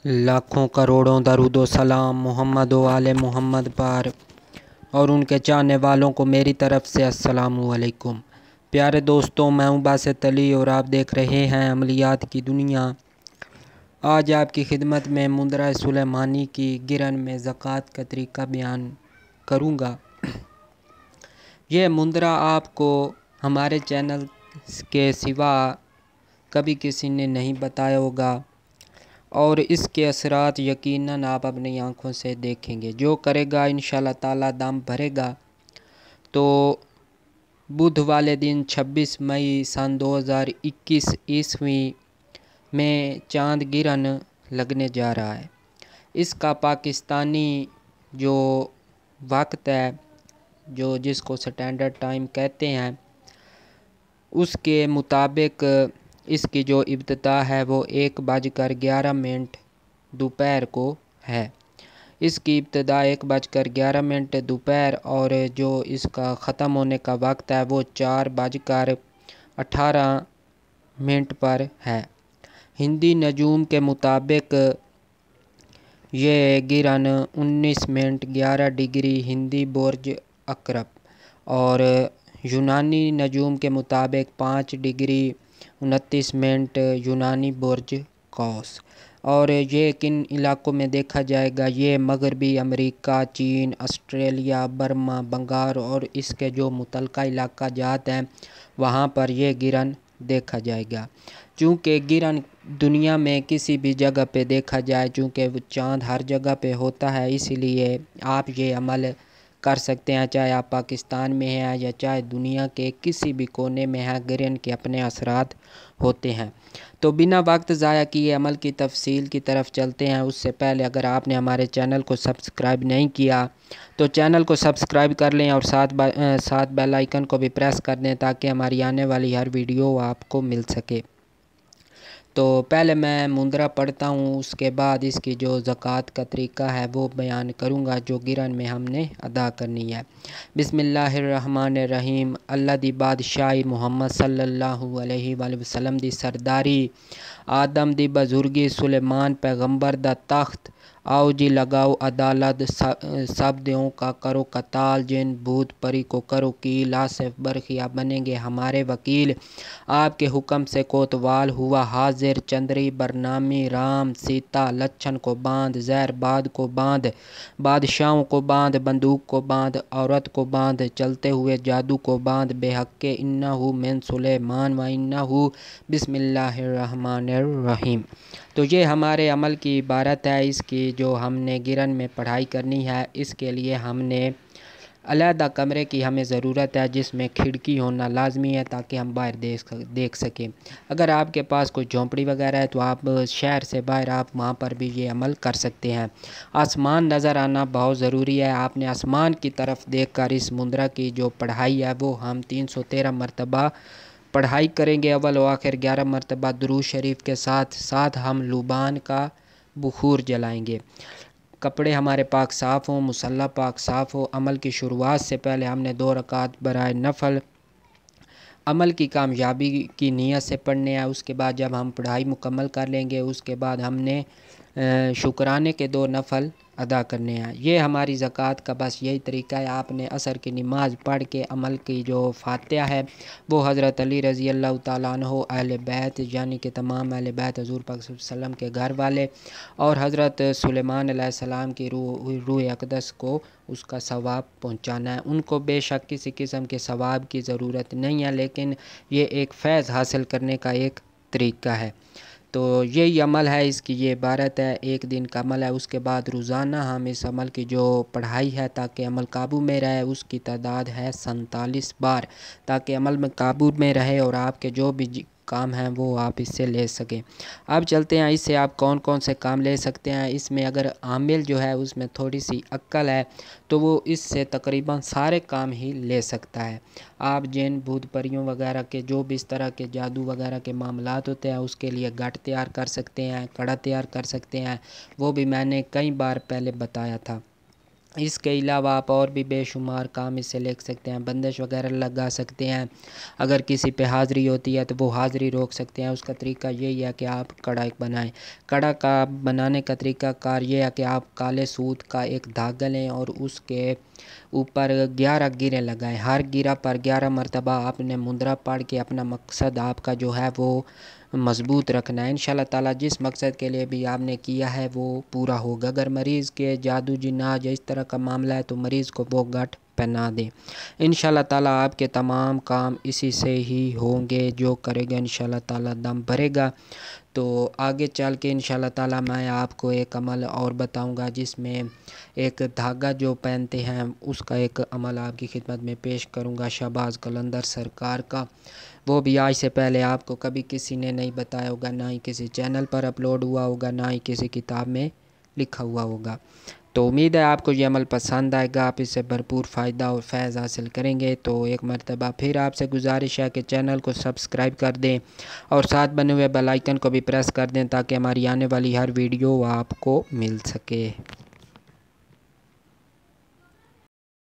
लाखों करोड़ों दरूद व सलाम मोहम्मद व आले मोहम्मद पर और उनके चाहने वालों को मेरी तरफ़ से अस्सलामु अलैकुम। प्यारे दोस्तों, मैं हूं बासित अली और आप देख रहे हैं अमलियात की दुनिया। आज आपकी खिदमत में मुंदरा सुलेमानी की गिरन में ज़कात का तरीका बयान करूंगा। यह मुंदरा आपको हमारे चैनल के सिवा कभी किसी ने नहीं बताया होगा और इसके असरात यकीनन आप अपनी आँखों से देखेंगे। जो करेगा इंशाअल्लाह ताला दम भरेगा। तो बुध वाले दिन 26 मई सन 2021 ईस्वी में चांद गिरन लगने जा रहा है। इसका पाकिस्तानी जो वक्त है, जो जिसको स्टैंडर्ड टाइम कहते हैं, उसके मुताबिक इसकी जो इब्तिदा है वो 1:11 दोपहर को है। इसकी इब्तिदा 1:11 दोपहर और जो इसका ख़त्म होने का वक्त है वो 4:18 पर है। हिंदी नजूम के मुताबिक ये गिरन 19 मिनट 11 डिग्री हिंदी बुर्ज अकरब और यूनानी नजूम के मुताबिक 5 डिग्री 29 मिनट यूनानी बुर्ज कौस। और ये किन इलाकों में देखा जाएगा? ये मगरबी अमेरिका, चीन, ऑस्ट्रेलिया, बर्मा, बंगाल और इसके जो मुतलका इलाका जात हैं वहाँ पर यह गिरन देखा जाएगा। चूँकि गिरन दुनिया में किसी भी जगह पे देखा जाए, चूँकि चाँद हर जगह पे होता है, इसीलिए आप ये अमल कर सकते हैं, चाहे आप पाकिस्तान में हैं या चाहे दुनिया के किसी भी कोने में हैं। गिरन के अपने असरात होते हैं। तो बिना वक्त ज़ाया किए अमल की तफसील की तरफ चलते हैं। उससे पहले अगर आपने हमारे चैनल को सब्सक्राइब नहीं किया तो चैनल को सब्सक्राइब कर लें और साथ बेल आइकन को भी प्रेस कर दें ताकि हमारी आने वाली हर वीडियो आपको मिल सके। तो पहले मैं मुंदरा पढ़ता हूँ, उसके बाद इसकी जो ज़कात का तरीका है वो बयान करूँगा जो गिरन में हमने अदा करनी है। बिस्मिल्लाहिर्रहमानिर्रहीम। अल्लाह दी बादशाही मुहम्मद सल्लल्लाहु अलैहि वसल्लम दी सरदारी, आदम दी बजुर्गी, सुलेमान पैगंबर दा तख्त, आओ जी लगाओ अदालत, सब देवों का करो कताल, जिन भूत परी को करो कील, आसिफ बरखिया बनेंगे हमारे वकील, आपके हुक्म से कोतवाल हुआ हाजिर, चंद्री बरनामी राम सीता, लच्छन को बांध, जहरबाद को बांध, बादशाहों को बांध, बंदूक को बांध, औरत को बांध, चलते हुए जादू को बांध, बेहक्के इन्नहु मिन सुलेमान व इन्नहु बिस्मिल्लाहिर्रहमानिर्रहीम। तो ये हमारे अमल की इबारत है। इसकी जो हमने गिरन में पढ़ाई करनी है, इसके लिए हमने अलहदा कमरे की हमें ज़रूरत है जिसमें खिड़की होना लाजमी है ताकि हम बाहर देख सकें। अगर आपके पास कोई झोंपड़ी वगैरह है तो आप शहर से बाहर आप वहाँ पर भी ये अमल कर सकते हैं। आसमान नज़र आना बहुत ज़रूरी है। आपने आसमान की तरफ देखकर इस मुंदरा की जो पढ़ाई है वो हम 313 मरतबा पढ़ाई करेंगे। अव्वल व आखिर 11 मरतबा दुरूद शरीफ के साथ साथ हम लुबान का बुखूर जलाएंगे। कपड़े हमारे पाक साफ़ हों, मुसल्ला पाक साफ़ हो। अमल की शुरुआत से पहले हमने 2 रकात बराए नफल अमल की कामयाबी की नीयत से पढ़ने हैं। उसके बाद जब हम पढ़ाई मुकम्मल कर लेंगे उसके बाद हमने शुक्राने के 2 नफल अदा करने हैं। ये हमारी ज़कात का बस यही तरीका है। आपने असर की नमाज़ पढ़ के अमल की जो फातिहा है वो हज़रत अली रज़ी अल्लाह ताला अन्हु, अहले बैत यानी कि तमाम अहले बैत हुज़ूर पाक सल्लल्लाहु अलैहि वसल्लम के घर वाले और हज़रत सुलेमान अलैहिस्सलाम की रूह अक़दस को उसका सवाब पहुँचाना है। उनको बेशक किसी किस्म के सवाब की ज़रूरत नहीं है, लेकिन ये एक फ़ैज़ हासिल करने का एक तरीका है। तो यही अमल है, इसकी ये इबारत है। एक दिन का अमल है। उसके बाद रोज़ाना हम इस अमल की जो पढ़ाई है ताकि अमल काबू में रहे, उसकी तादाद है 47 बार, ताकि अमल में काबू में रहे और आपके जो भी काम हैं वो आप इससे ले सकें। अब चलते हैं इससे आप कौन कौन से काम ले सकते हैं। इसमें अगर आमिल जो है उसमें थोड़ी सी अक्ल है तो वो इससे तकरीबन सारे काम ही ले सकता है। आप जिन भूत परियों वगैरह के जो भी इस तरह के जादू वगैरह के मामलात होते हैं उसके लिए गठ तैयार कर सकते हैं, कड़ा तैयार कर सकते हैं। वो भी मैंने कई बार पहले बताया था। इसके अलावा आप और भी बेशुमार काम इससे लिख सकते हैं, बंदिश वगैरह लगा सकते हैं। अगर किसी पे हाज़िरी होती है तो वो हाज़िरी रोक सकते हैं। उसका तरीका यही है कि आप कड़ा बनाएं। कड़ा का बनाने का तरीका कार ये है कि आप काले सूत का एक धागा लें और उसके ऊपर 11 गिरें लगाएं। हर गिरा पर 11 मरतबा आपने मुंदरा पढ़ के अपना मकसद आपका जो है वो मज़बूत रखना है। इंशाल्लाह ताला जिस मकसद के लिए भी आपने किया है वो पूरा होगा। अगर मरीज़ के जादू जिन्नात या इस तरह का मामला है तो मरीज़ को वो गठ पहना दें। इंशाल्लाह ताला आपके तमाम काम इसी से ही होंगे। जो करेगा इंशाल्लाह ताला दम भरेगा। तो आगे चल के इंशाल्लाह ताला मैं आपको एक अमल और बताऊंगा जिसमें एक धागा जो पहनते हैं उसका एक अमल आपकी खिदमत में पेश करूंगा शहबाज कलंदर सरकार का। वो भी आज से पहले आपको कभी किसी ने नहीं बताया होगा, ना ही किसी चैनल पर अपलोड हुआ होगा, ना ही किसी किताब में लिखा हुआ होगा। तो उम्मीद है आपको ये अमल पसंद आएगा, आप इससे भरपूर फ़ायदा और फैज़ हासिल करेंगे। तो एक मरतबा फिर आपसे गुजारिश है कि चैनल को सब्सक्राइब कर दें और साथ बने हुए बेल आइकन को भी प्रेस कर दें ताकि हमारी आने वाली हर वीडियो आपको मिल सके।